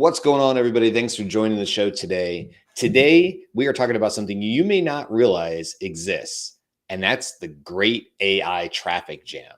What's going on, everybody? Thanks for joining the show today. Today, we are talking about something you may not realize exists, and that's the great AI traffic jam.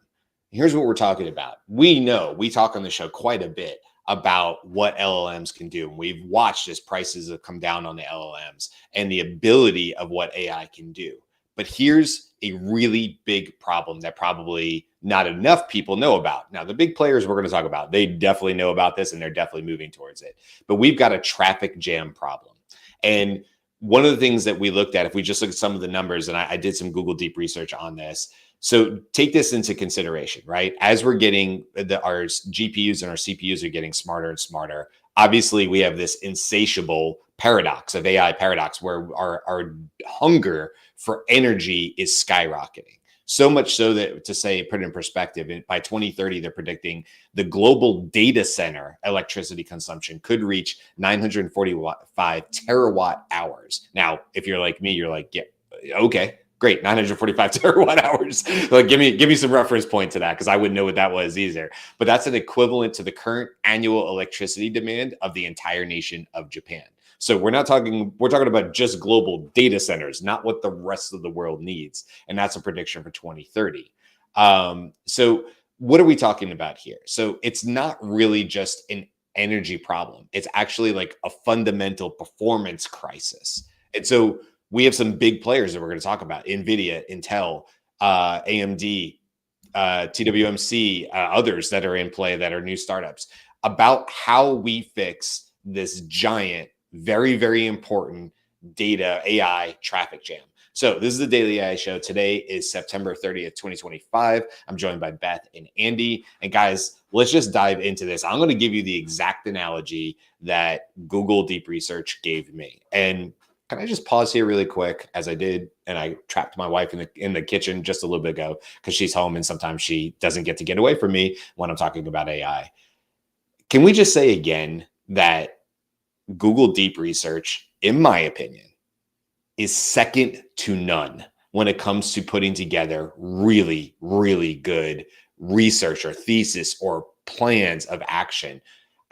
Here's what we're talking about. We talk on the show quite a bit about what LLMs can do. And we've watched as prices have come down on the LLMs and the ability of what AI can do. But here's a really big problem that probably not enough people know about. Now, the big players we're going to talk about, they definitely know about this and they're definitely moving towards it. But we've got a traffic jam problem. And one of the things that we looked at, if we just look at some of the numbers, and I did some Google Deep research on this. So take this into consideration, right? As we're getting our GPUs and our CPUs are getting smarter and smarter. Obviously, we have this insatiable paradox of AI paradox where our hunger for energy is skyrocketing. So much so that, to say, put it in perspective, by 2030, they're predicting the global data center electricity consumption could reach 945 terawatt hours. Now, if you're like me, you're like, yeah, okay, great, 945 terawatt hours. Like, give me some reference point to that, because I wouldn't know what that was either. But that's an equivalent to the current annual electricity demand of the entire nation of Japan. So we're talking about just global data centers, not what the rest of the world needs. And that's a prediction for 2030. So what are we talking about here? So it's not really just an energy problem. It's actually like a fundamental performance crisis. And so we have some big players that we're going to talk about: NVIDIA, Intel, AMD, TWMC, others that are in play that are new startups, about how we fix this giant, very, very important data AI traffic jam. So this is the Daily AI Show. Today is September 30th, 2025. I'm joined by Beth and Andy. And guys, let's just dive into this. I'm going to give you the exact analogy that Google Deep Research gave me. And can I just pause here really quick, as I did, and I trapped my wife in the kitchen just a little bit ago because she's home and sometimes she doesn't get away from me when I'm talking about AI. Can we just say again that Google Deep Research, in my opinion, is second to none when it comes to putting together really, really good research or thesis or plans of action?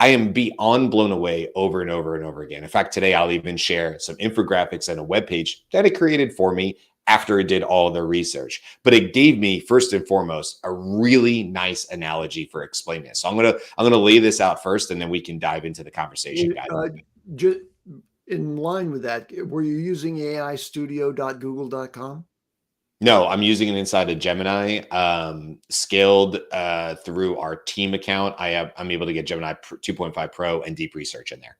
I am beyond blown away over and over and over again. In fact, today I'll even share some infographics and a webpage that it created for me after it did all the research. But it gave me, first and foremost, a really nice analogy for explaining it. So I'm gonna lay this out first, and then we can dive into the conversation, guys. Just in line with that, were you using aistudio.google.com? No, I'm using it inside of Gemini, scaled through our team account. I'm able to get Gemini 2.5 Pro and Deep Research in there.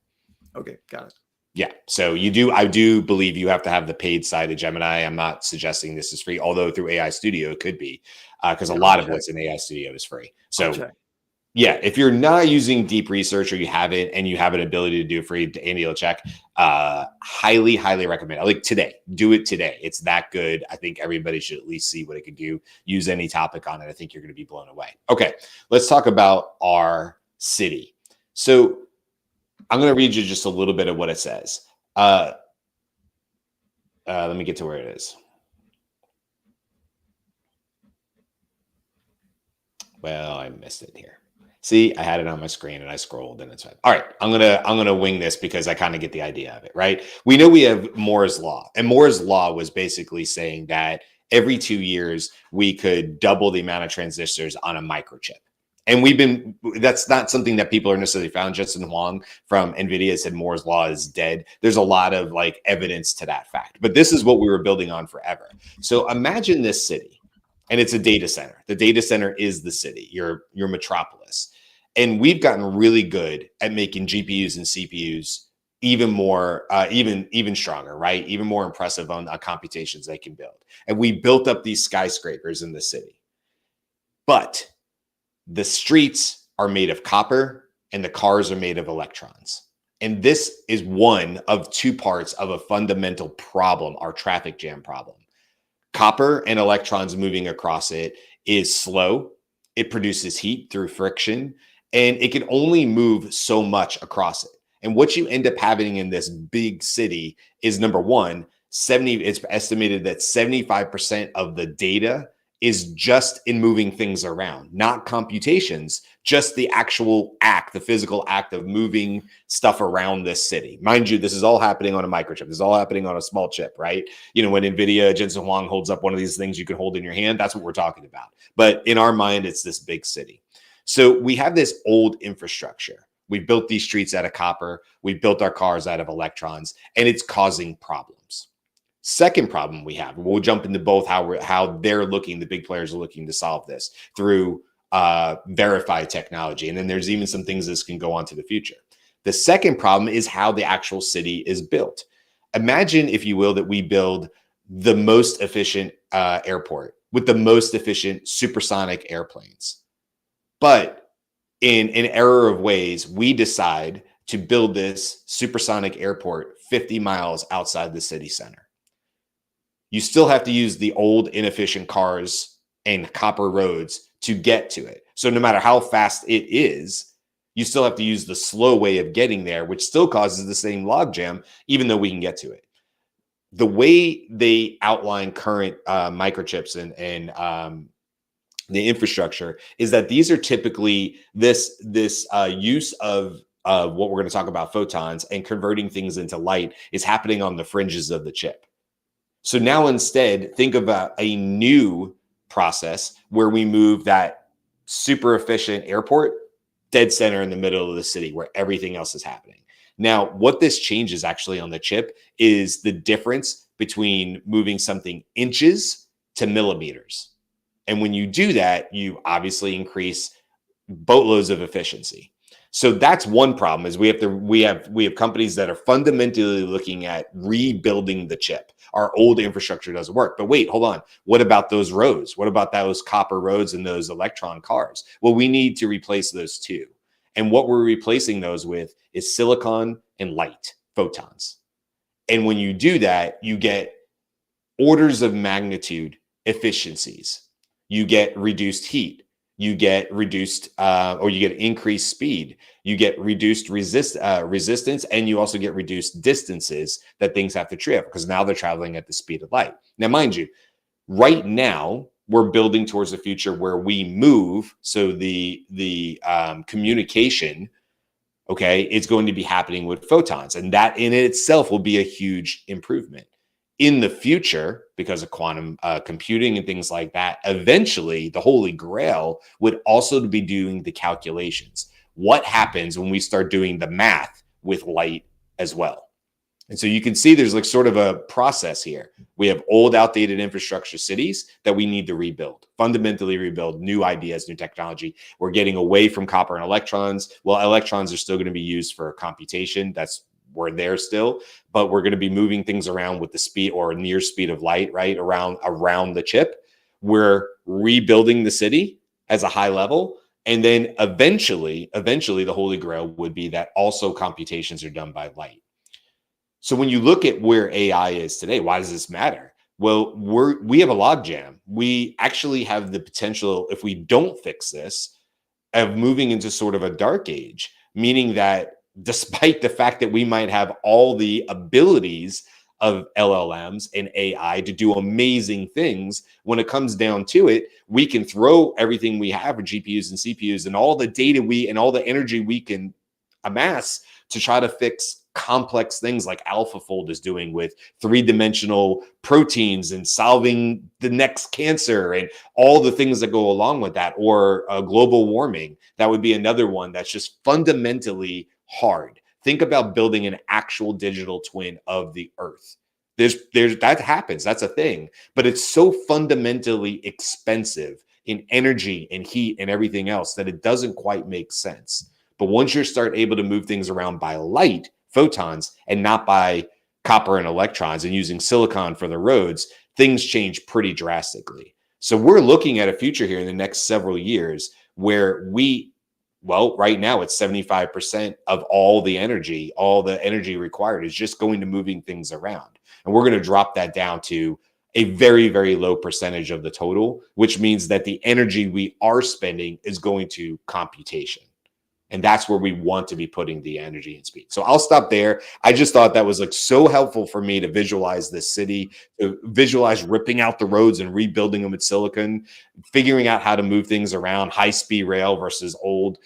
Okay, got it. Yeah, so I do believe you have to have the paid side of Gemini. I'm not suggesting this is free, although through AI Studio it could be, because a lot of what's in AI Studio is free. So yeah, if you're not using Deep Research or you haven't, and you have an ability to do it free, Andy will check. Highly, highly recommend it. Like today, do it today. It's that good. I think everybody should at least see what it can do. Use any topic on it. I think you're going to be blown away. Okay, let's talk about our city. So I'm going to read you just a little bit of what it says. Let me get to where it is. Well, I missed it here. See, I had it on my screen and I scrolled and it's fine. All right, I'm gonna wing this because I kind of get the idea of it, right? We know we have Moore's Law, and Moore's Law was basically saying that every 2 years we could double the amount of transistors on a microchip. And that's not something that people are necessarily found. Justin Huang from NVIDIA said Moore's Law is dead. There's a lot of like evidence to that fact, but this is what we were building on forever. So imagine this city, and it's a data center. The data center is the city, your metropolis. And we've gotten really good at making GPUs and CPUs even more, even stronger, right? Even more impressive on the computations they can build. And we built up these skyscrapers in the city. But the streets are made of copper and the cars are made of electrons. And this is one of two parts of a fundamental problem, our traffic jam problem. Copper and electrons moving across it is slow. It produces heat through friction, and it can only move so much across it. And what you end up having in this big city is, number one, it's estimated that 75% of the data is just in moving things around, not computations, just the actual act, the physical act of moving stuff around this city. Mind you, this is all happening on a microchip. This is all happening on a small chip, right? You know, when NVIDIA, Jensen Huang holds up one of these things you can hold in your hand, that's what we're talking about. But in our mind, it's this big city. So we have this old infrastructure. We built these streets out of copper. We built our cars out of electrons, and it's causing problems. Second problem we have, we'll jump into both how they're looking, the big players are looking to solve this through verified technology. And then there's even some things this can go on to the future. The second problem is how the actual city is built. Imagine, if you will, that we build the most efficient airport with the most efficient supersonic airplanes. But in an error of ways, we decide to build this supersonic airport 50 miles outside the city center. You still have to use the old inefficient cars and copper roads to get to it. So no matter how fast it is, you still have to use the slow way of getting there, which still causes the same logjam, even though we can get to it. The way they outline current microchips and the infrastructure is that these are typically this use of what we're going to talk about, photons, and converting things into light is happening on the fringes of the chip. So now instead, think about a new process where we move that super efficient airport dead center in the middle of the city where everything else is happening. Now, what this changes actually on the chip is the difference between moving something inches to millimeters. And when you do that, you obviously increase boatloads of efficiency. So that's one problem, is we have companies that are fundamentally looking at rebuilding the chip. Our old infrastructure doesn't work. But wait, hold on. What about those roads? What about those copper roads and those electron cars? Well, we need to replace those too. And what we're replacing those with is silicon and light, photons. And when you do that, you get orders of magnitude efficiencies. You get reduced heat. You get reduced or you get increased speed. You get reduced resistance, and you also get reduced distances that things have to travel, because now they're traveling at the speed of light. Now, mind you, right now we're building towards a future where we move. So the communication, okay, it's going to be happening with photons, and that in itself will be a huge improvement. In the future, because of quantum computing and things like that, eventually the Holy Grail would also be doing the calculations. What happens when we start doing the math with light as well? And so you can see there's like sort of a process here. We have old, outdated infrastructure cities that we need to rebuild, fundamentally rebuild, new ideas, new technology. We're getting away from copper and electrons. Well, electrons are still going to be used for computation. We're there still, but we're going to be moving things around with the speed or near speed of light, right? Around the chip. We're rebuilding the city as a high level. And then eventually the Holy Grail would be that also computations are done by light. So when you look at where AI is today, why does this matter? Well, we have a logjam. We actually have the potential, if we don't fix this, of moving into sort of a dark age, meaning that despite the fact that we might have all the abilities of LLMs and AI to do amazing things, when it comes down to it, we can throw everything we have with GPUs and CPUs and all the data and all the energy we can amass to try to fix complex things like AlphaFold is doing with three-dimensional proteins and solving the next cancer and all the things that go along with that, or global warming. That would be another one that's just fundamentally hard. Think about building an actual digital twin of the Earth. That happens. That's a thing. But it's so fundamentally expensive in energy and heat and everything else that it doesn't quite make sense. But once you start able to move things around by light, photons, and not by copper and electrons, and using silicon for the roads, things change pretty drastically. So we're looking at a future here in the next several years where right now it's 75% of all the energy required is just going to moving things around. And we're going to drop that down to a very, very low percentage of the total, which means that the energy we are spending is going to computation. And that's where we want to be putting the energy and speed. So I'll stop there. I just thought that was like so helpful for me to visualize this city, to visualize ripping out the roads and rebuilding them with silicon, figuring out how to move things around, high speed rail versus old,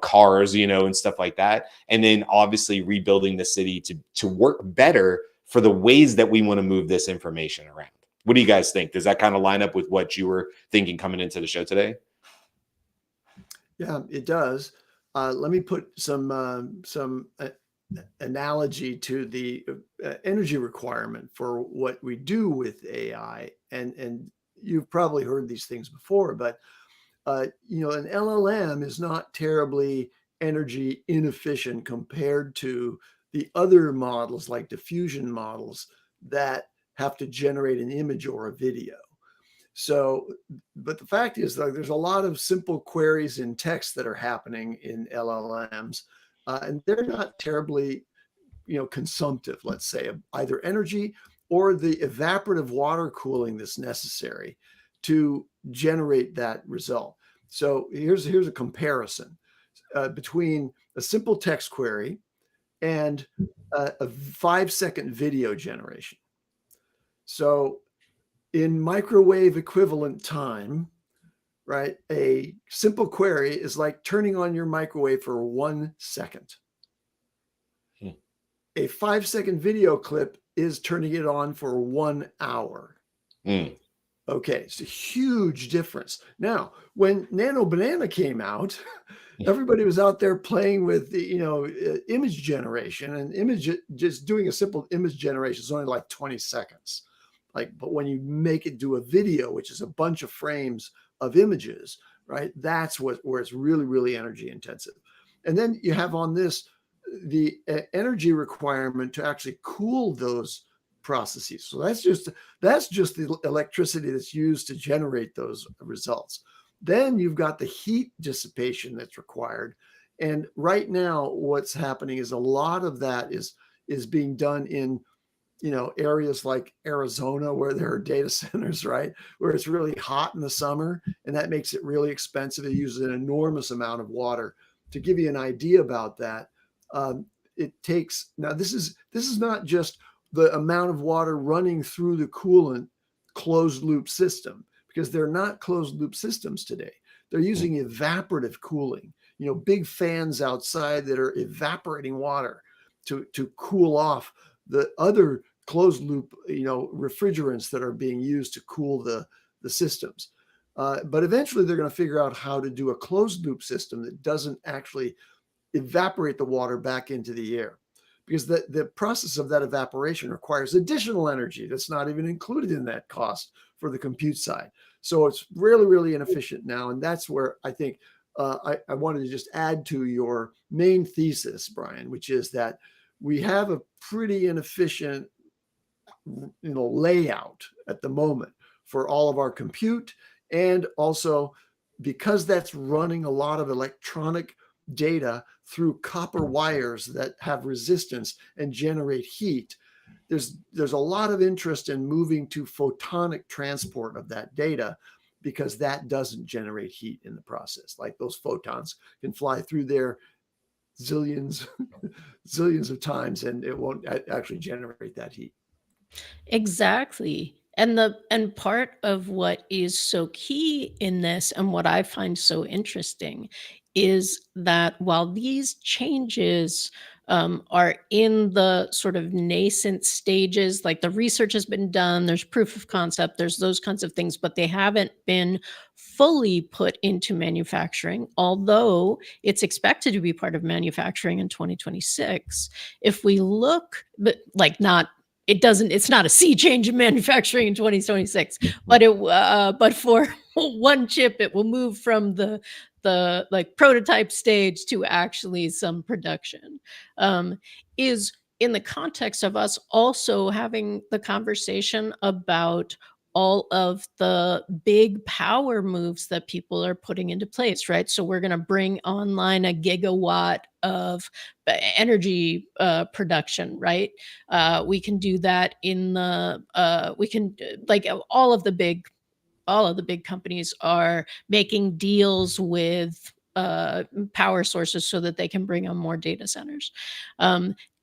cars, and stuff like that. And then obviously rebuilding the city to work better for the ways that we want to move this information around. What do you guys think? Does that kind of line up with what you were thinking coming into the show today? Yeah, it does. Let me put some analogy to the energy requirement for what we do with AI. And you've probably heard these things before, but an LLM is not terribly energy inefficient compared to the other models like diffusion models that have to generate an image or a video. So, but the fact is, like, there's a lot of simple queries in text that are happening in LLMs, and they're not terribly, consumptive, let's say, of either energy or the evaporative water cooling that's necessary to generate that result. So here's a comparison between a simple text query and a 5-second video generation. So in microwave equivalent time, right, a simple query is like turning on your microwave for 1 second. A 5-second video clip is turning it on for 1 hour. Okay, it's a huge difference. Now, when Nano Banana came out, everybody was out there playing with the, image generation, and just doing a simple image generation is only like 20 seconds. But when you make it do a video, which is a bunch of frames of images, right? That's where it's really, really energy intensive. And then you have on this the energy requirement to actually cool those processes. So that's just the electricity that's used to generate those results. Then you've got the heat dissipation that's required. And right now, what's happening is a lot of that is being done in areas like Arizona, where there are data centers, right, where it's really hot in the summer, and that makes it really expensive. It uses an enormous amount of water. To give you an idea about that, it takes, now this is not just the amount of water running through the coolant closed loop system, because they're not closed loop systems today. They're using evaporative cooling, big fans outside that are evaporating water to cool off the other closed loop, refrigerants that are being used to cool the systems. But eventually they're going to figure out how to do a closed loop system that doesn't actually evaporate the water back into the air, because the process of that evaporation requires additional energy that's not even included in that cost for the compute side. So it's really, really inefficient now. And that's where I think I wanted to just add to your main thesis, Brian, which is that we have a pretty inefficient layout at the moment for all of our compute. And also because that's running a lot of electronic data through copper wires that have resistance and generate heat, there's a lot of interest in moving to photonic transport of that data, because that doesn't generate heat in the process. Like, those photons can fly through there zillions of times, and it won't actually generate that heat. Exactly. And part of what is so key in this, and what I find so interesting, is that while these changes are in the sort of nascent stages, like the research has been done, there's proof of concept, there's those kinds of things, but they haven't been fully put into manufacturing, although it's expected to be part of manufacturing in 2026. If we look, but like, not, it's not a sea change in manufacturing in 2026, but for one chip, it will move from the like prototype stage to actually some production, is in the context of us also having the conversation about all of the big power moves that people are putting into place, right? So we're going to bring online a gigawatt of energy production, right? We can do that in the we can, like, all of the big companies are making deals with power sources so that they can bring on more data centers.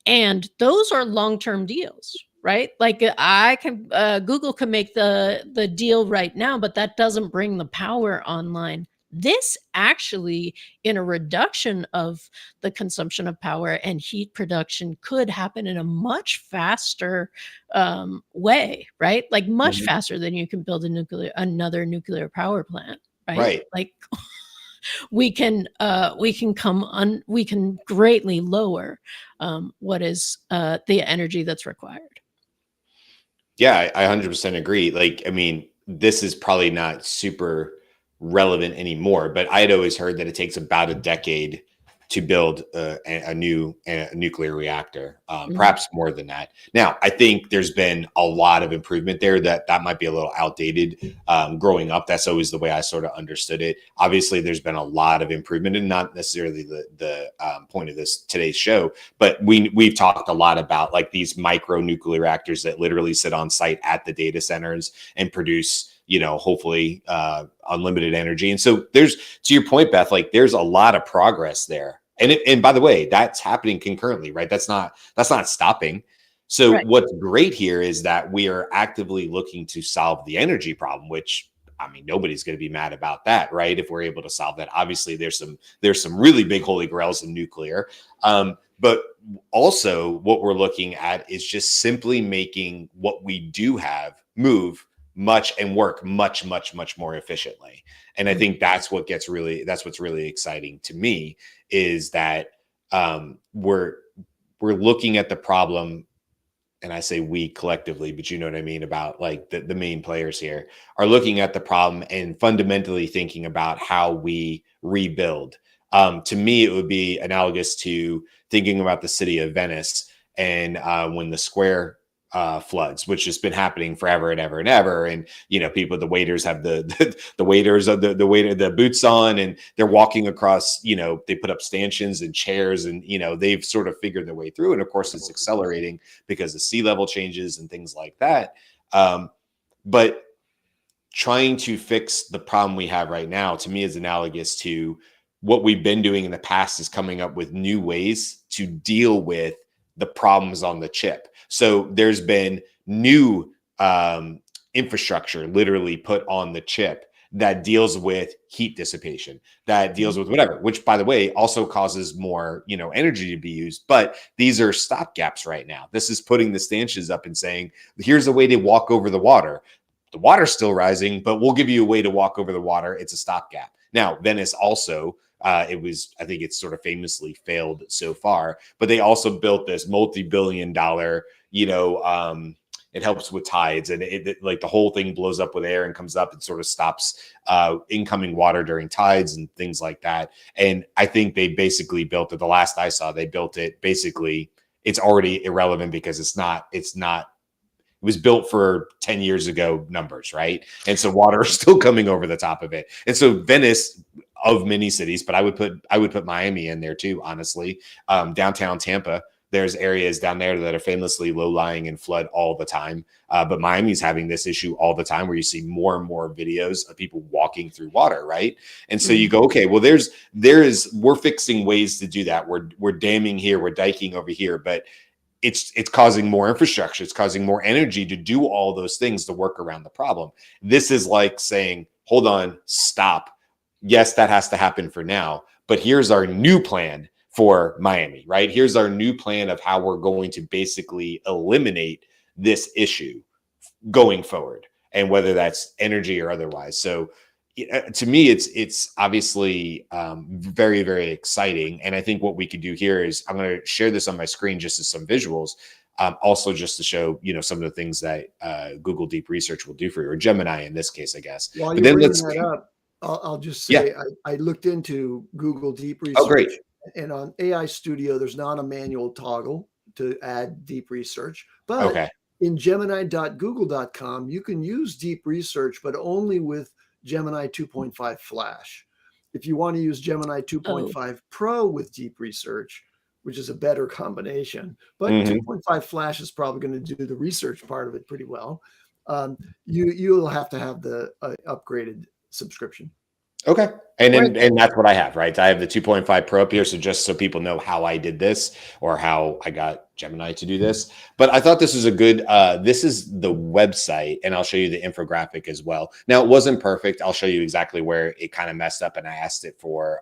And those are long-term deals, right? Like I can, Google can make the deal right now, but that doesn't bring the power online. This actually, in a reduction of the consumption of power and heat production, could happen in a much faster way, right? Like much faster than you can build another nuclear power plant, right? Right. Like we can greatly lower what is the energy that's required. Yeah, I 100% agree. Like, I mean, this is probably not super relevant anymore, but I had always heard that it takes about a decade to build a new nuclear reactor, perhaps more than that. Now, I think there's been a lot of improvement there. That might be a little outdated. Growing up, that's always the way I sort of understood it. Obviously, there's been a lot of improvement, and not necessarily the point of today's show, but we've talked a lot about like these micro nuclear reactors that literally sit on site at the data centers and produce, hopefully unlimited energy. And so there's, to your point, Beth, like there's a lot of progress there. And by the way, that's happening concurrently, right? That's not stopping. So Right. what's great here is that we are actively looking to solve the energy problem, which, I mean, nobody's going to be mad about that, right? If we're able to solve that. Obviously, there's some really big holy grails in nuclear. But also what we're looking at is just simply making what we do have move much and work much more efficiently. And I think that's what's really exciting to me, is that we're looking at the problem, and I say we collectively, but you know what I mean, about like the main players here are looking at the problem and fundamentally thinking about how we rebuild. To me, it would be analogous to thinking about the city of Venice and when the square floods, which has been happening forever and ever and ever. And, people, the waiters have the waiters of the boots on, and they're walking across, they put up stanchions and chairs, and, they've sort of figured their way through. And of course it's accelerating because of sea level changes and things like that. But trying to fix the problem we have right now, to me, is analogous to what we've been doing in the past, is coming up with new ways to deal with the problems on the chip. So there's been new infrastructure literally put on the chip that deals with heat dissipation, that deals with whatever, which, by the way, also causes more, energy to be used. But these are stopgaps right now. This is putting the stanchions up and saying, here's a way to walk over the water. The water's still rising, but we'll give you a way to walk over the water. It's a stopgap. Now, Venice also, I think it's sort of famously failed so far, but they also built this multi-billion-dollar, it helps with tides, and it like the whole thing blows up with air and comes up and sort of stops incoming water during tides and things like that. And I think they basically built it. The last I saw, they built it. Basically, it's already irrelevant because it was built for 10 years ago numbers, right? And so water is still coming over the top of it. And so Venice, of many cities, but I would put Miami in there too, honestly. Downtown Tampa, there's areas down there that are famously low-lying and flood all the time. But Miami's having this issue all the time, where you see more and more videos of people walking through water, right? And so you go, okay, well, we're fixing ways to do that. We're damming here, we're diking over here, but it's causing more infrastructure. It's causing more energy to do all those things to work around the problem. This is like saying, hold on, stop. Yes, that has to happen for now, but here's our new plan for Miami, right? Here's our new plan of how we're going to basically eliminate this issue going forward, and whether that's energy or otherwise. So to me, it's obviously very, very exciting. And I think what we could do here is, I'm going to share this on my screen just as some visuals, also just to show, some of the things that Google Deep Research will do for you, or Gemini in this case, I guess. While But you're then bringing that up, I'll just say, I looked into Google Deep Research. Oh, great. And on AI Studio, there's not a manual toggle to add deep research. But Okay. in Gemini.google.com, you can use deep research, but only with Gemini 2.5 Flash. If you want to use Gemini 2.5 Pro with deep research, which is a better combination, but 2.5 Flash is probably going to do the research part of it pretty well. You'll have to have the upgraded subscription. Okay. And Or then, and that's what I have, right? I have the 2.5 Pro up here. So just so people know how I did this or how I got Gemini to do this. But I thought this was a good, this is the website, and I'll show you the infographic as well. Now, it wasn't perfect. I'll show you exactly where it kind of messed up. And I asked it for,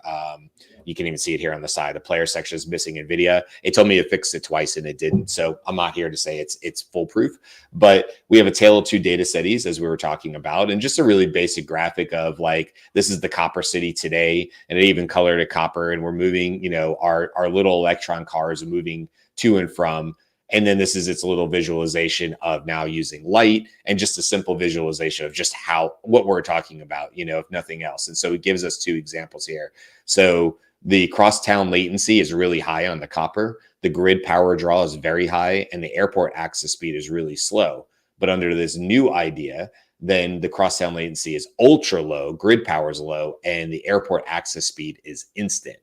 you can even see it here on the side. The player section is missing NVIDIA. It told me to fix it twice and it didn't. So I'm not here to say it's foolproof, but we have a tale of two data cities, as we were talking about, and just a really basic graphic of like, this is the copper city today, and it even colored it copper, and we're moving, you know, our little electron cars are moving to and from. And then this is its little visualization of now using light, and just a simple visualization of just what we're talking about, you know, if nothing else. And so it gives us two examples here. So the crosstown latency is really high on the copper. The grid power draw is very high, and the airport access speed is really slow. But under this new idea, then the crosstown latency is ultra low, grid power is low, and the airport access speed is instant.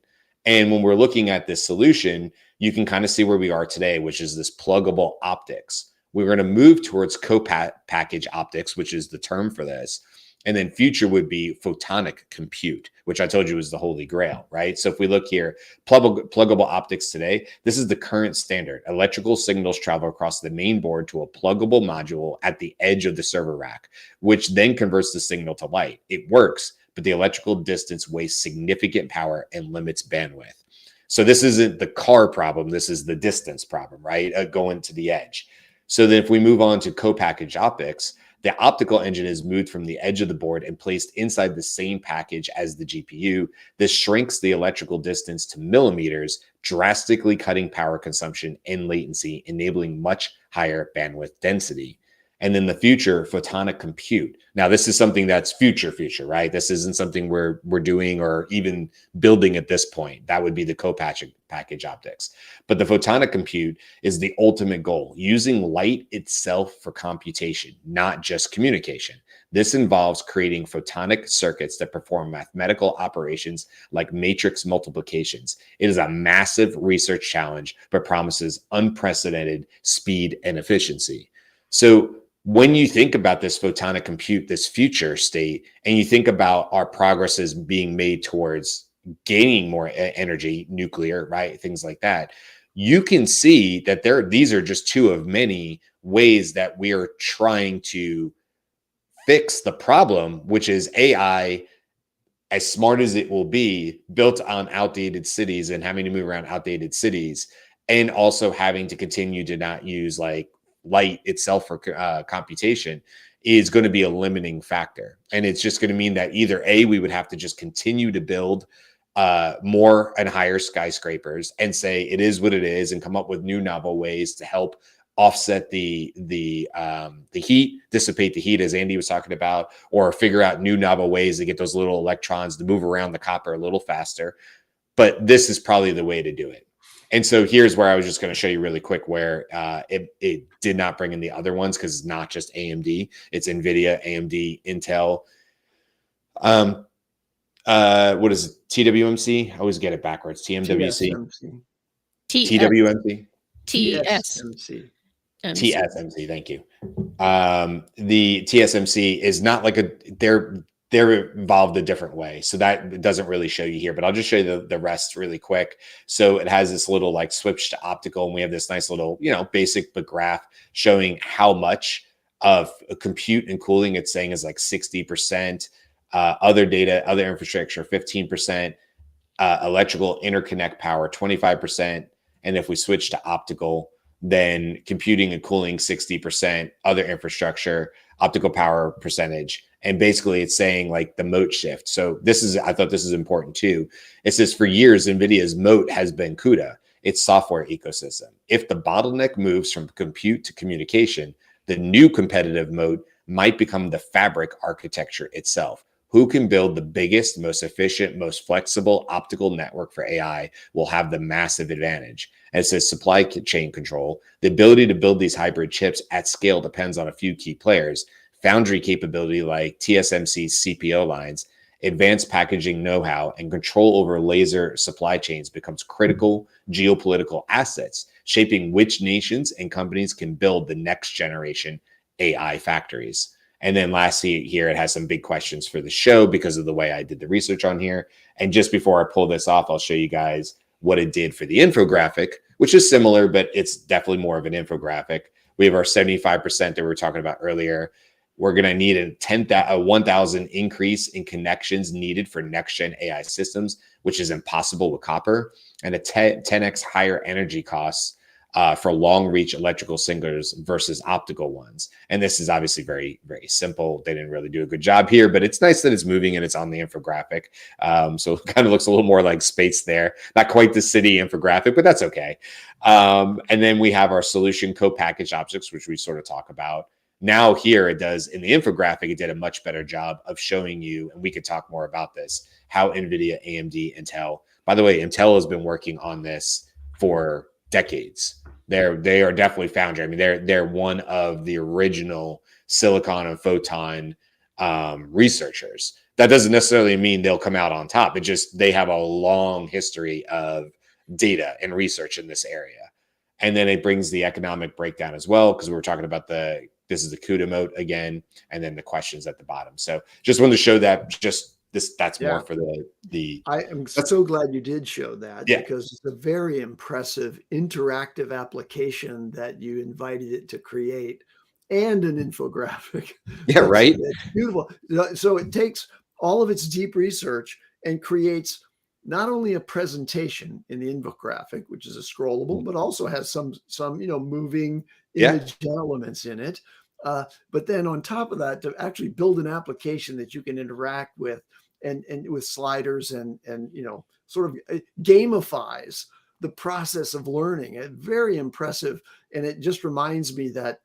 And when we're looking at this solution, you can kind of see where we are today, which is this pluggable optics. We're going to move towards co-package optics, which is the term for this. And then future would be photonic compute, which I told you is the holy grail, right? So if we look here, pluggable optics today, this is the current standard. Electrical signals travel across the main board to a pluggable module at the edge of the server rack, which then converts the signal to light. It works, but the electrical distance wastes significant power and limits bandwidth. So this isn't the car problem. This is the distance problem, right? Going to the edge. So then if we move on to co-packaged optics, the optical engine is moved from the edge of the board and placed inside the same package as the GPU. This shrinks the electrical distance to millimeters, drastically cutting power consumption and latency, enabling much higher bandwidth density. And then the future, photonic compute. Now, this is something that's future, right? This isn't something we're doing or even building at this point. That would be the co-package optics. But the photonic compute is the ultimate goal, using light itself for computation, not just communication. This involves creating photonic circuits that perform mathematical operations like matrix multiplications. It is a massive research challenge, but promises unprecedented speed and efficiency. So when you think about this photonic compute, this future state, and you think about our progresses being made towards gaining more energy, nuclear, right? Things like that, you can see that these are just two of many ways that we are trying to fix the problem, which is AI, as smart as it will be, built on outdated cities and having to move around outdated cities, and also having to continue to not use like light itself for computation, is going to be a limiting factor. And it's just going to mean that either A, we would have to just continue to build more and higher skyscrapers and say it is what it is, and come up with new novel ways to help offset the heat, dissipate the heat, as Andy was talking about, or figure out new novel ways to get those little electrons to move around the copper a little faster. But this is probably the way to do it. And so here's where I was just going to show you really quick where it did not bring in the other ones, because it's not just AMD. It's NVIDIA, AMD, Intel. What is it? TWMC? I always get it backwards. TMWC? TWMC? TSMC. TSMC, thank you. The TSMC is not like they're involved a different way. So that doesn't really show you here, but I'll just show you the rest really quick. So it has this little like switch to optical, and we have this nice little, basic but graph showing how much of compute and cooling it's saying is like 60%, other data, other infrastructure, 15%, electrical interconnect power, 25%. And if we switch to optical, then computing and cooling 60%, other infrastructure, optical power percentage. And basically it's saying like the moat shift. So I thought this is important too. It says for years, NVIDIA's moat has been CUDA, its software ecosystem. If the bottleneck moves from compute to communication, the new competitive moat might become the fabric architecture itself. Who can build the biggest, most efficient, most flexible optical network for AI will have the massive advantage. And it says supply chain control. The ability to build these hybrid chips at scale depends on a few key players. Foundry capability like TSMC's CPO lines, advanced packaging know-how, and control over laser supply chains becomes critical geopolitical assets, shaping which nations and companies can build the next generation AI factories. And then lastly here, it has some big questions for the show because of the way I did the research on here. And just before I pull this off, I'll show you guys what it did for the infographic, which is similar, but it's definitely more of an infographic. We have our 75% that we were talking about earlier. We're going to need a 1,000 increase in connections needed for next-gen AI systems, which is impossible with copper, and a 10x higher energy costs for long-reach electrical singles versus optical ones. And this is obviously very, very simple. They didn't really do a good job here, but it's nice that it's moving and it's on the infographic. So it kind of looks a little more like space there. Not quite the city infographic, but that's okay. And then we have our solution co-packaged optics, which we sort of talk about. Now here it does in the infographic, it did a much better job of showing you, and we could talk more about this, how NVIDIA, AMD, Intel, by the way, Intel has been working on this for decades. They are definitely foundry. I mean, they're one of the original silicon and photon researchers. That doesn't necessarily mean they'll come out on top. It just, they have a long history of data and research in this area. And then it brings the economic breakdown as well, because we were talking about this is the CUDA mode again, and then the questions at the bottom. So just wanted to show that that's more for the. I am so glad you did show that, because it's a very impressive interactive application that you invited it to create, and an infographic. Yeah, right. It's beautiful. So it takes all of its deep research and creates not only a presentation in the infographic, which is a scrollable, but also has some moving image elements in it. But then on top of that, to actually build an application that you can interact with and with sliders and sort of gamifies the process of learning. Very impressive. And it just reminds me that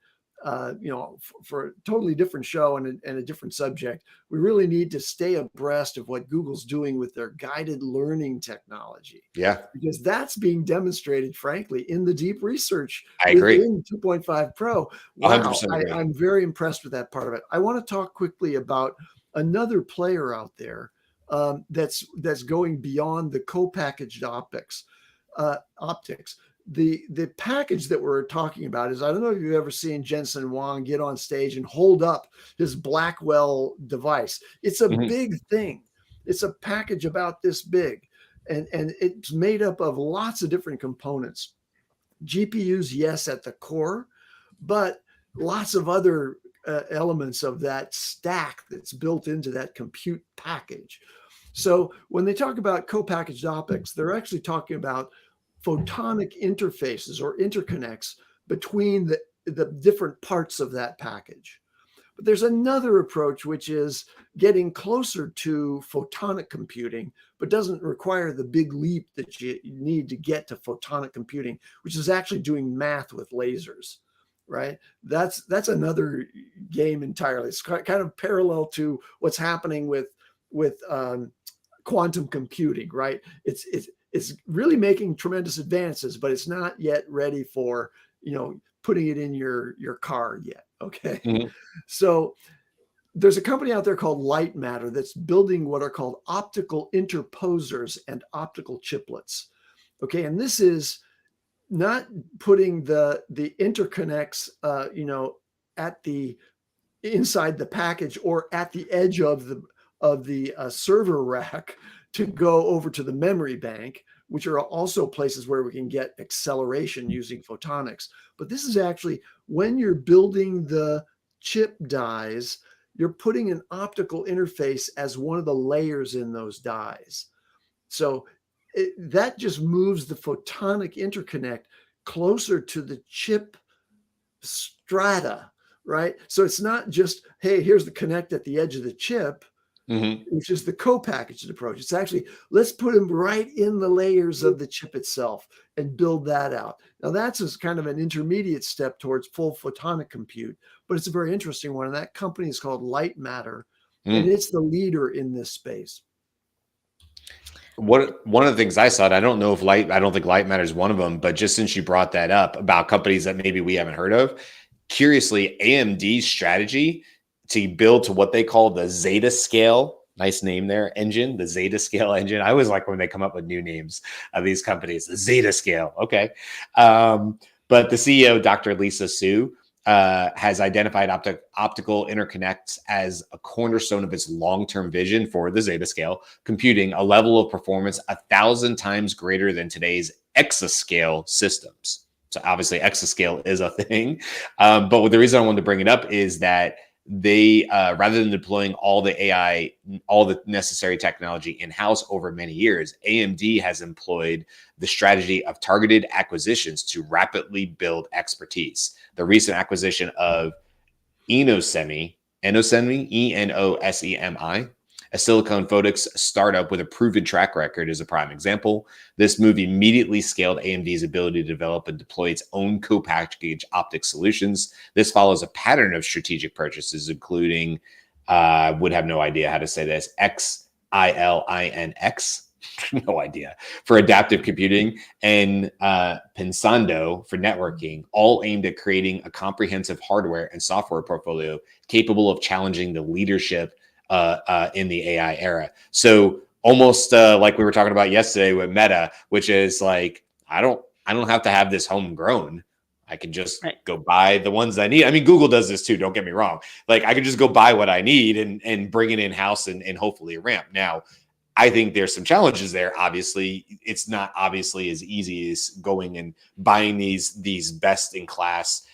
for a totally different show and a different subject, we really need to stay abreast of what Google's doing with their guided learning technology. Yeah. Because that's being demonstrated, frankly, in the deep research. I agree. Within 2.5 Pro. Wow. I'm very impressed with that part of it. I want to talk quickly about another player out there that's going beyond the co-packaged optics. The package that we're talking about is, I don't know if you've ever seen Jensen Huang get on stage and hold up his Blackwell device. It's a big thing. It's a package about this big, and it's made up of lots of different components. GPUs, yes, at the core, but lots of other elements of that stack that's built into that compute package. So when they talk about co-packaged optics, they're actually talking about photonic interfaces or interconnects between the different parts of that package. But there's another approach, which is getting closer to photonic computing, but doesn't require the big leap that you need to get to photonic computing, which is actually doing math with lasers, right? That's another game entirely. It's kind of parallel to what's happening with quantum computing, right? It's really making tremendous advances, but it's not yet ready for, putting it in your car yet. Okay. So there's a company out there called Light Matter that's building what are called optical interposers and optical chiplets. Okay. And this is not putting the interconnects, at the inside the package or at the edge of the server rack to go over to the memory bank, which are also places where we can get acceleration using photonics. But this is actually when you're building the chip dies, you're putting an optical interface as one of the layers in those dies. So that just moves the photonic interconnect closer to the chip strata, right? So it's not just, hey, here's the connect at the edge of the chip, which is the co-packaged approach. It's actually, let's put them right in the layers of the chip itself and build that out. Now that's kind of an intermediate step towards full photonic compute, but it's a very interesting one. And that company is called Light Matter, and it's the leader in this space. One of the things I saw, I don't think Light Matter is one of them, but just since you brought that up about companies that maybe we haven't heard of, curiously, AMD's strategy to build to what they call the Zeta Scale, nice name there, engine, the Zeta Scale engine. I always like when they come up with new names of these companies, the Zeta Scale. Okay. But the CEO, Dr. Lisa Su, has identified optical interconnects as a cornerstone of its long-term vision for the Zetascale computing, a level of performance 1,000 times greater than today's exascale systems. So obviously exascale is a thing. But the reason I wanted to bring it up is that they, rather than deploying all the AI, all the necessary technology in-house over many years, AMD has employed the strategy of targeted acquisitions to rapidly build expertise. The recent acquisition of Enosemi, Enosemi, a silicon-photonics startup with a proven track record, is a prime example. This move immediately scaled AMD's ability to develop and deploy its own co-packaged optics solutions. This follows a pattern of strategic purchases, including, would have no idea how to say this, Xilinx, no idea, for adaptive computing, and Pensando for networking, all aimed at creating a comprehensive hardware and software portfolio capable of challenging the leadership in the AI era. So almost like we were talking about yesterday with Meta, which is like, I don't have to have this homegrown. I can just go buy the ones I need. I mean, Google does this too, don't get me wrong. Like I could just go buy what I need and bring it in-house and hopefully ramp. Now, I think there's some challenges there. Obviously, it's not obviously as easy as going and buying these best in class,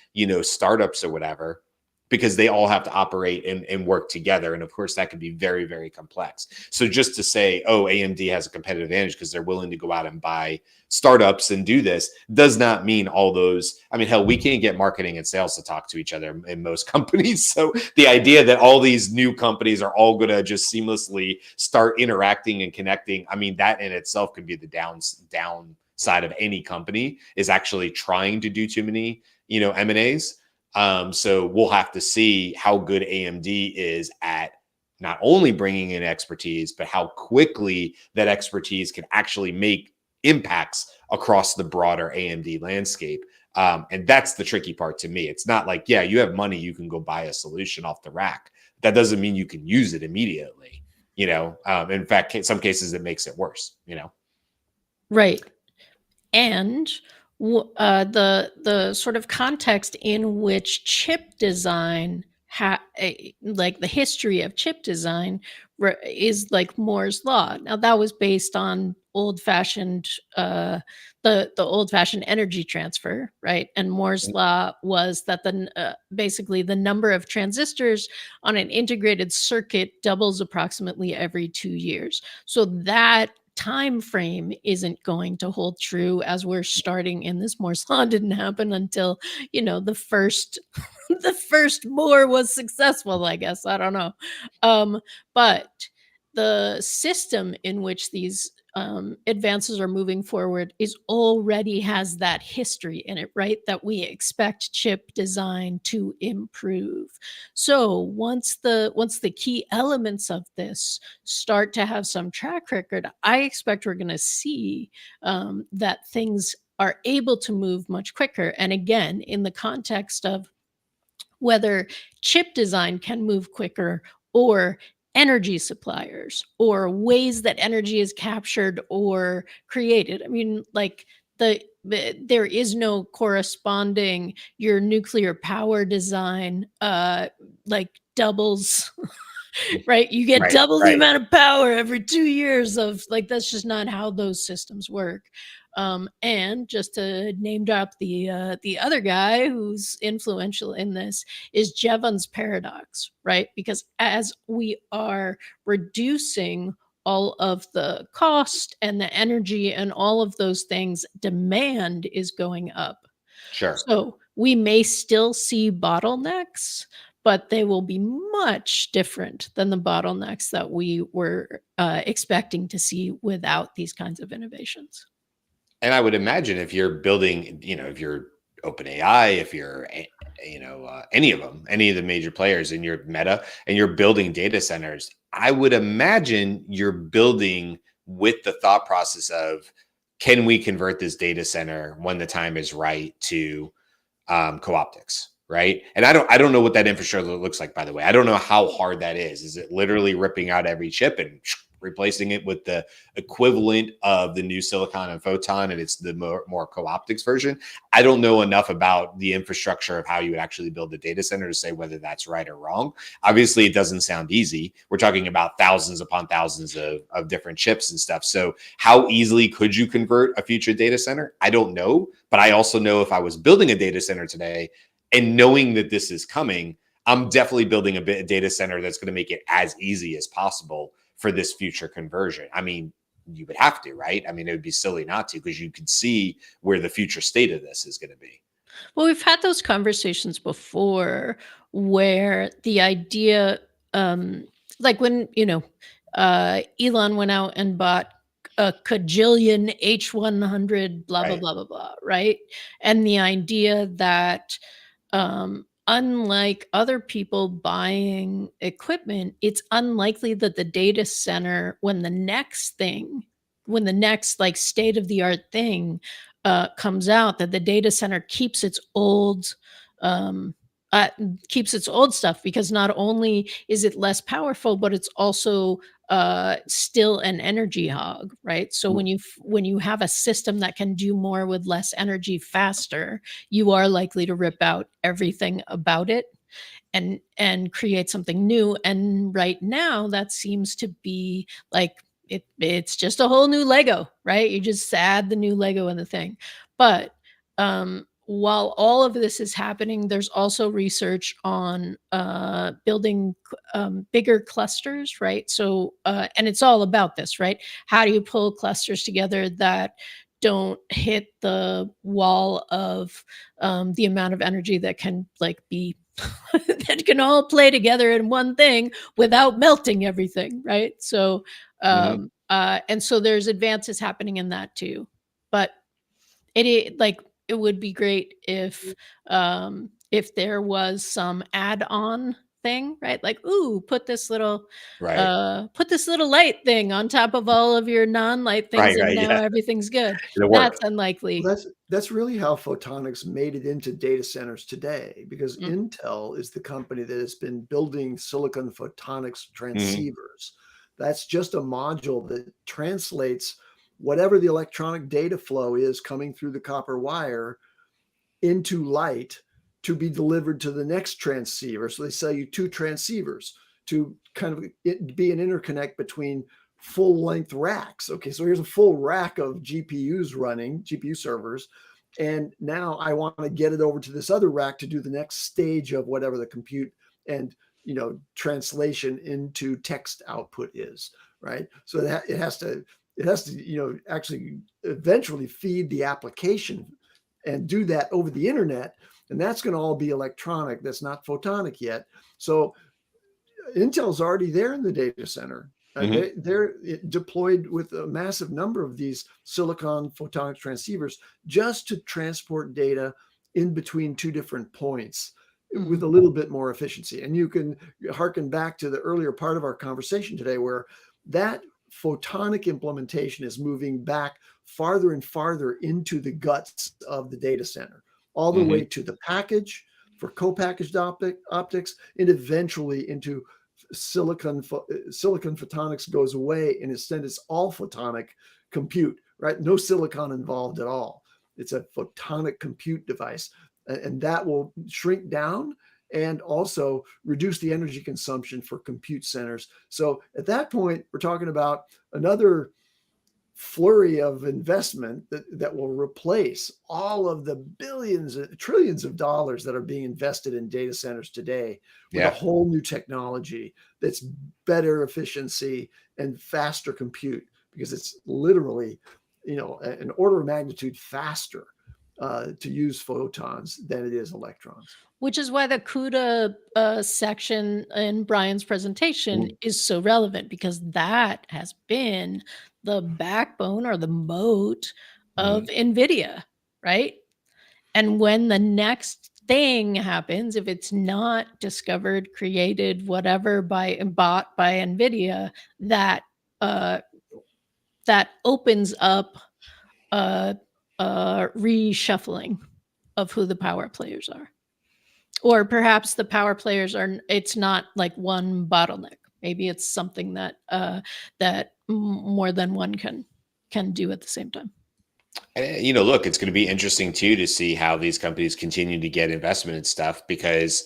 startups or whatever, because they all have to operate and work together. And of course, that can be very, very complex. So just to say, oh, AMD has a competitive advantage because they're willing to go out and buy startups and do this does not mean all those. I mean, hell, we can't get marketing and sales to talk to each other in most companies. So the idea that all these new companies are all going to just seamlessly start interacting and connecting, I mean, that in itself could be the downside of any company, is actually trying to do too many, M&As. So we'll have to see how good AMD is at not only bringing in expertise, but how quickly that expertise can actually make impacts across the broader AMD landscape. And that's the tricky part to me. It's not like, yeah, you have money, you can go buy a solution off the rack. That doesn't mean you can use it immediately. In fact, in some cases it makes it worse, Right. And the sort of context in which chip design, like the history of chip design, is like Moore's law. Now that was based on old-fashioned the old-fashioned energy transfer, right? And Moore's law was that basically the number of transistors on an integrated circuit doubles approximately every 2 years. So that time frame isn't going to hold true as we're starting in this. Moore's law didn't happen until the first the first Moore was successful, I guess. I don't know. But the system in which these advances are moving forward already has that history in it, right? That we expect chip design to improve. So once the key elements of this start to have some track record, I expect we're going to see that things are able to move much quicker. And again, in the context of whether chip design can move quicker, or energy suppliers, or ways that energy is captured or created. I mean, like there is no corresponding, your nuclear power design like doubles right? You get double the amount of power every 2 years of, like, that's just not how those systems work. And just to name drop the other guy who's influential in this is Jevons paradox, right? Because as we are reducing all of the cost and the energy and all of those things, demand is going up. Sure. So we may still see bottlenecks, but they will be much different than the bottlenecks that we were expecting to see without these kinds of innovations. And I would imagine if you're building, if you're OpenAI, if you're, any of them, any of the major players in your Meta, and you're building data centers, I would imagine you're building with the thought process of, can we convert this data center when the time is right to co-optics, right? And I don't know what that infrastructure looks like, by the way. I don't know how hard that is. Is it literally ripping out every chip and replacing it with the equivalent of the new silicon and photon, and it's the more co-optics version. I don't know enough about the infrastructure of how you would actually build a data center to say whether that's right or wrong. Obviously, it doesn't sound easy. We're talking about thousands upon thousands of different chips and stuff. So how easily could you convert a future data center? I don't know. But I also know if I was building a data center today and knowing that this is coming, I'm definitely building a data center that's going to make it as easy as possible for this future conversion. I mean, you would have to, right? I mean, it would be silly not to, because you could see where the future state of this is going to be. Well, we've had those conversations before where the idea, like when, Elon went out and bought a cajillion H100, blah, blah, Right. blah, blah, blah, right? And the idea that, unlike other people buying equipment, it's unlikely that the data center, when the next like state of the art thing comes out, that the data center um, keeps its old stuff, because not only is it less powerful, but it's also still an energy hog, right? So when you have a system that can do more with less energy faster, you are likely to rip out everything about it and create something new. And right now, that seems to be like it's just a whole new Lego, right? You just add the new Lego in the thing. But while all of this is happening, there's also research on building bigger clusters, right? So, and it's all about this, right? How do you pull clusters together that don't hit the wall of the amount of energy that can like be that can all play together in one thing without melting everything, right? So, and so there's advances happening in that too. But it would be great if there was some add-on thing, right? Like, ooh, Right. put this little light thing on top of all of your non-light things, Right. and Right. now Yeah. everything's good. It'll That's work. unlikely. Well, that's really how photonics made it into data centers today, because Mm, Intel is the company that has been building silicon photonics Mhm. transceivers. That's just a module that translates whatever the electronic data flow is coming through the copper wire into light to be delivered to the next transceiver. So they sell you two transceivers to kind of be an interconnect between full length racks. Okay, so here's a full rack of GPUs running, GPU servers. And now I want to get it over to this other rack to do the next stage of whatever the compute and translation into text output is, right? So that it has to actually eventually feed the application and do that over the internet. And that's going to all be electronic. That's not photonic yet. So Intel's already there in the data center. Mhm. They're deployed with a massive number of these silicon photonic transceivers just to transport data in between two different points with mhm. a little bit more efficiency. And you can harken back to the earlier part of our conversation today, where that photonic implementation is moving back farther and farther into the guts of the data center, all the way Mhm. to the package for co-packaged optics, and eventually into silicon photonics goes away, and instead it's all photonic compute, right? No silicon involved at all. It's a photonic compute device, and that will shrink down and also reduce the energy consumption for compute centers. So at that point, we're talking about another flurry of investment that will replace all of the billions, trillions of dollars that are being invested in data centers today with a Yeah. whole new technology that's better efficiency and faster compute, because it's literally, an order of magnitude faster to use photons than it is electrons. Which is why the CUDA section in Brian's presentation Mhm. is so relevant, because that has been the backbone or the moat of Mhm. NVIDIA, right? And when the next thing happens, if it's not discovered, created, whatever, by and bought by NVIDIA, that uh, that opens up a, a reshuffling of who the power players are. Or perhaps the power players are, it's not like one bottleneck. Maybe it's something that more than one can do at the same time. Look, it's going to be interesting too to see how these companies continue to get investment and stuff, because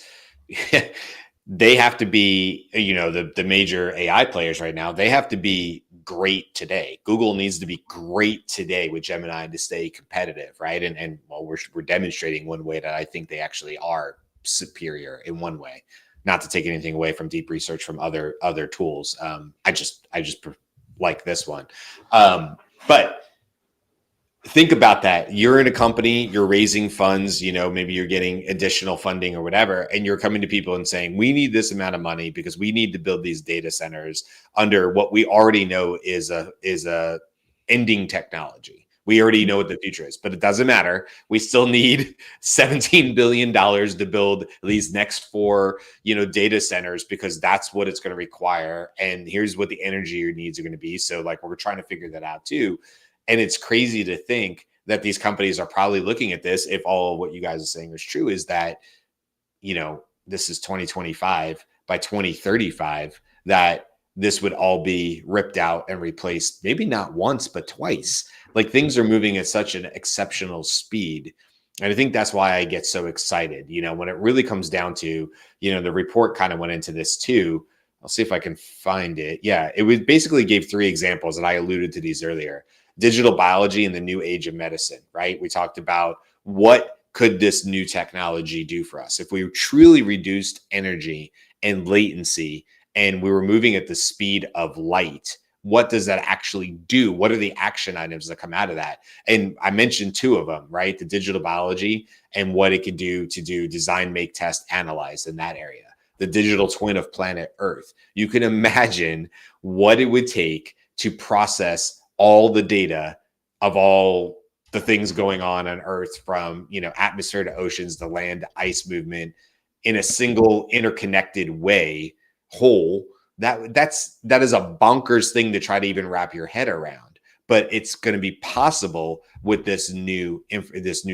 they have to be, the major AI players right now, they have to be great today. Google needs to be great today with Gemini to stay competitive, right? And well, we're demonstrating one way that I think they actually are superior in one way. Not to take anything away from deep research from other tools. I just like this one, but think about that. You're in a company, you're raising funds, maybe you're getting additional funding or whatever, and you're coming to people and saying, we need this amount of money because we need to build these data centers under what we already know is a ending technology. We already know what the future is, but it doesn't matter. We still need $17 billion to build these next 4, data centers, because that's what it's going to require. And here's what the energy needs are going to be. So like, we're trying to figure that out too. And it's crazy to think that these companies are probably looking at this, if all of what you guys are saying is true, is that, this is 2025, by 2035, that this would all be ripped out and replaced, maybe not once, but twice. Like, things are moving at such an exceptional speed. And I think that's why I get so excited, when it really comes down to, the report kind of went into this too. I'll see if I can find it. Yeah, it was basically gave 3 examples, and I alluded to these earlier. Digital biology and the new age of medicine, right? We talked about what could this new technology do for us if we truly reduced energy and latency and we were moving at the speed of light. What does that actually do? What are the action items that come out of that? And I mentioned 2 of them, right? The digital biology and what it could do to do design, make, test, analyze in that area. The digital twin of planet Earth. You can imagine what it would take to process all the data of all the things going on Earth, from, atmosphere to oceans, the land, ice movement, in a single interconnected way, whole. That is a bonkers thing to try to even wrap your head around, but it's going to be possible with this new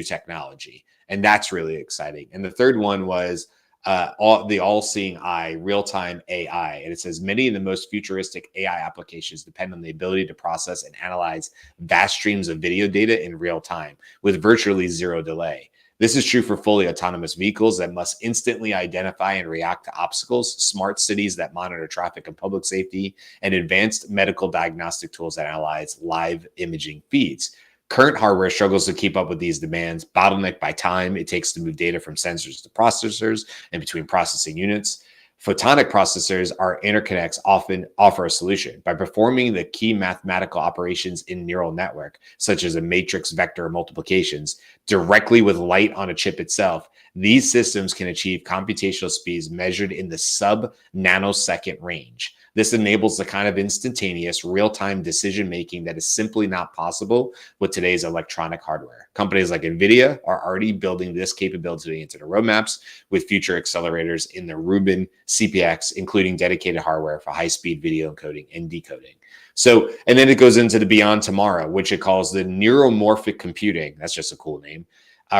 technology. And that's really exciting. And the third one was the all-seeing eye, real-time AI. And it says many of the most futuristic AI applications depend on the ability to process and analyze vast streams of video data in real time with virtually 0 delay. This is true for fully autonomous vehicles that must instantly identify and react to obstacles, smart cities that monitor traffic and public safety, and advanced medical diagnostic tools that analyze live imaging feeds. Current hardware struggles to keep up with these demands, bottlenecked by time it takes to move data from sensors to processors and between processing units. Photonic processors, our interconnects, often offer a solution. By performing the key mathematical operations in neural network, such as a matrix vector multiplications, directly with light on a chip itself, these systems can achieve computational speeds measured in the sub-nanosecond range. This enables the kind of instantaneous, real-time decision-making that is simply not possible with today's electronic hardware. Companies like NVIDIA are already building this capability into their roadmaps, with future accelerators in the Rubin CPX, including dedicated hardware for high-speed video encoding and decoding. So, and then it goes into the beyond tomorrow, which it calls the neuromorphic computing. That's just a cool name.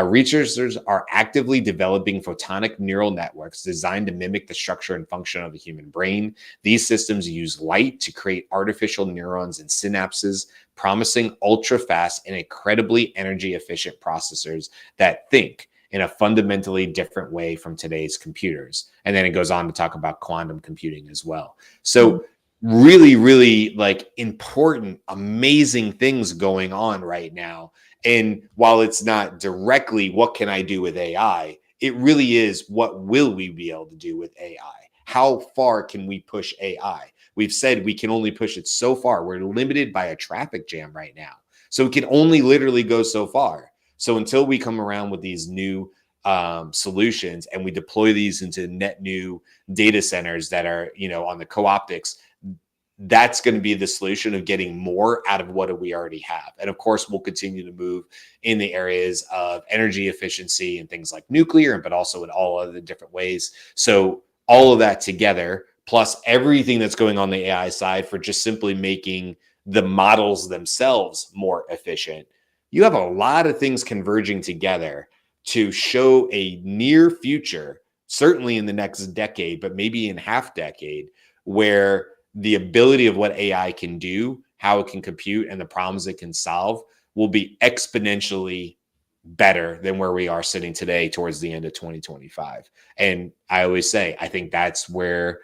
Researchers are actively developing photonic neural networks designed to mimic the structure and function of the human brain. These systems use light to create artificial neurons and synapses, promising ultra-fast and incredibly energy-efficient processors that think in a fundamentally different way from today's computers. And then it goes on to talk about quantum computing as well. So really, really like important, amazing things going on right now. And while it's not directly what can I do with AI, it really is what will we be able to do with AI? How far can we push AI? We've said we can only push it so far. We're limited by a traffic jam right now. So we can only literally go so far. So until we come around with these new solutions and we deploy these into net new data centers that are, on the co-optics, that's going to be the solution of getting more out of what we already have. And of course, we'll continue to move in the areas of energy efficiency and things like nuclear, but also in all other different ways. So all of that together, plus everything that's going on the AI side for just simply making the models themselves more efficient, you have a lot of things converging together to show a near future, certainly in the next decade, but maybe in half decade, where the ability of what AI can do, how it can compute, and the problems it can solve will be exponentially better than where we are sitting today towards the end of 2025. And I always say, I think that's where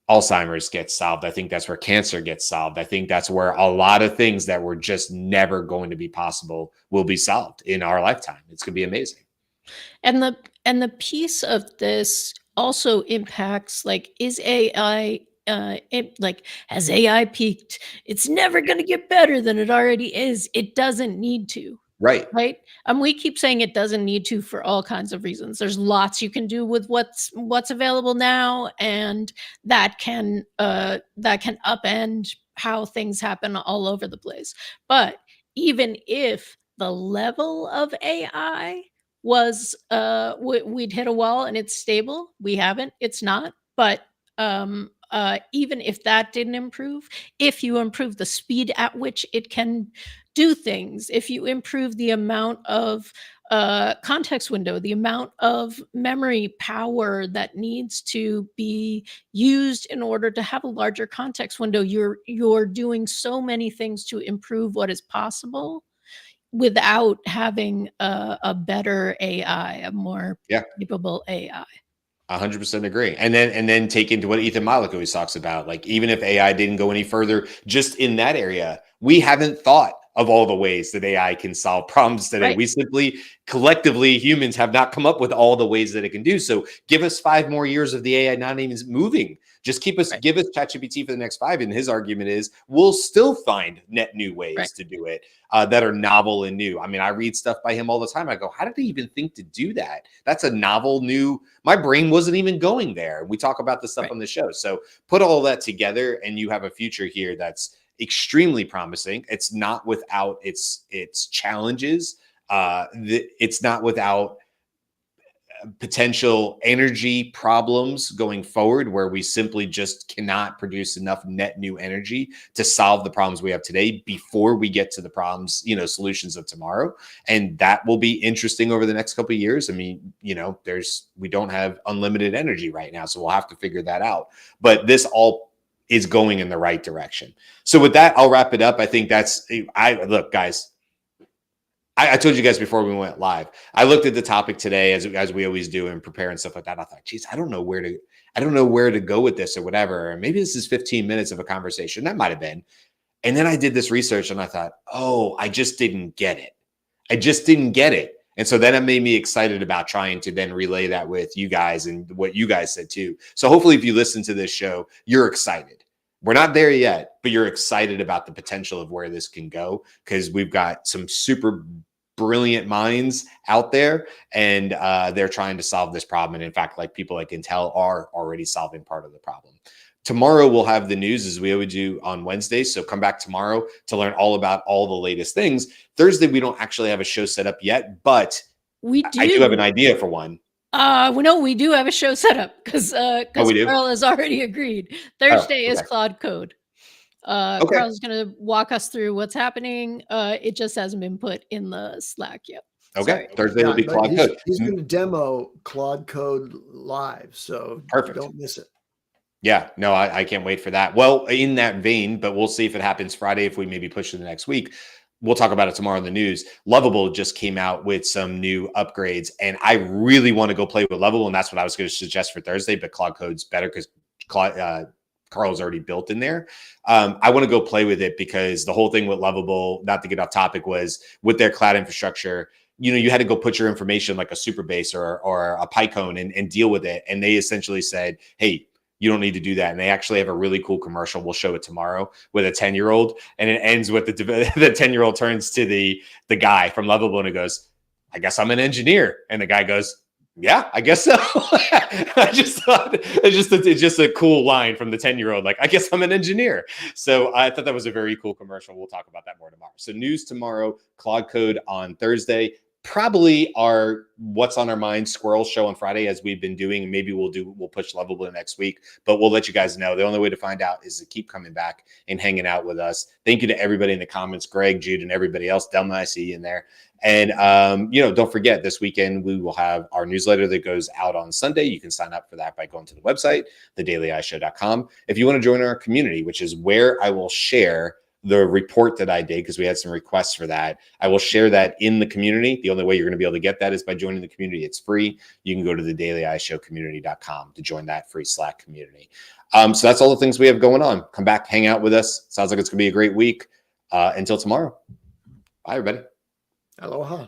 Alzheimer's gets solved. I think that's where cancer gets solved. I think that's where a lot of things that were just never going to be possible will be solved in our lifetime. It's going to be amazing. And the piece of this also impacts, like, is AI has AI peaked? It's never going to get better than it already is. It doesn't need to. Right. Right? We keep saying it doesn't need to for all kinds of reasons. There's lots you can do with what's available now, and that can upend how things happen all over the place. But even if the level of AI was we'd hit a wall and it's stable, we haven't, it's not. But even if that didn't improve, if you improve the speed at which it can do things, if you improve the amount of context window, the amount of memory power that needs to be used in order to have a larger context window, you're doing so many things to improve what is possible without having a better AI, a more capable AI. 100% agree. And then take into what Ethan Malik always talks about. Like, even if AI didn't go any further, just in that area, we haven't thought of all the ways that AI can solve problems today. Right. We simply, collectively, humans have not come up with all the ways that it can do. So give us 5 more years of the AI not even moving. Just give us ChatGPT for the next 5. And his argument is we'll still find net new ways to do it that are novel and new. I mean, I read stuff by him all the time. I go, how did he even think to do that? That's a novel, new. My brain wasn't even going there. We talk about this stuff on the show. So put all that together and you have a future here that's extremely promising. It's not without its challenges. It's not without potential energy problems going forward, where we simply just cannot produce enough net new energy to solve the problems we have today before we get to the problems, solutions of tomorrow. And that will be interesting over the next couple of years. I mean, we don't have unlimited energy right now, so we'll have to figure that out. But this all is going in the right direction. So with that, I'll wrap it up. I think look, guys, I told you guys before we went live, I looked at the topic today as we always do and prepare and stuff like that. I thought, geez, I don't know where to go with this or whatever. Or maybe this is 15 minutes of a conversation. That might've been. And then I did this research and I thought, oh, I just didn't get it. And so then it made me excited about trying to then relay that with you guys and what you guys said too. So hopefully if you listen to this show, you're excited. We're not there yet, but you're excited about the potential of where this can go, because we've got some super brilliant minds out there, and they're trying to solve this problem. And in fact, like people like Intel are already solving part of the problem. Tomorrow we'll have the news as we always do on Wednesday. So come back tomorrow to learn all about all the latest things. Thursday, we don't actually have a show set up yet, but I do have an idea for one. We do have a show set up because Carl has already agreed. Thursday is Cloud Code. Carl's going to walk us through what's happening. It just hasn't been put in the Slack yet. Okay. Sorry. Thursday will be Cloud Code. He's going to demo Cloud Code live, so don't miss it. Yeah, no, I can't wait for that. Well, in that vein, but we'll see if it happens Friday, if we maybe push it the next week. We'll talk about it tomorrow in the news. Lovable just came out with some new upgrades, and I really want to go play with Lovable, and that's what I was going to suggest for Thursday, but Cloud Code's better because Carl's already built in there. I want to go play with it because the whole thing with Lovable, not to get off topic, was with their cloud infrastructure, you had to go put your information like a Superbase or a PyCone and deal with it. And they essentially said, hey, you don't need to do that. And they actually have a really cool commercial. We'll show it tomorrow with a 10-year-old. And it ends with the 10-year-old turns to the guy from Lovable and he goes, I guess I'm an engineer. And the guy goes, yeah, I guess so. I just thought it's just a cool line from the 10-year-old. Like, I guess I'm an engineer. So I thought that was a very cool commercial. We'll talk about that more tomorrow. So news tomorrow, Cloud Code on Thursday. probably our what's on our mind squirrel show on Friday, as we've been doing. Maybe we'll push Lovable next week, but we'll let you guys know. The only way to find out is to keep coming back and hanging out with us. Thank you to everybody in the comments, Greg, Jude, and everybody else. Delma, I see you in there. And, don't forget, this weekend we will have our newsletter that goes out on Sunday. You can sign up for that by going to the website, thedailyishow.com. If you want to join our community, which is where I will share the report that I did, because we had some requests for that, I will share that in the community. The only way you're going to be able to get that is by joining the community. It's free. You can go to thedailyishowcommunity.com to join that free Slack community. So that's all the things we have going on. Come back, hang out with us. Sounds like it's going to be a great week. Until tomorrow. Bye, everybody. Aloha.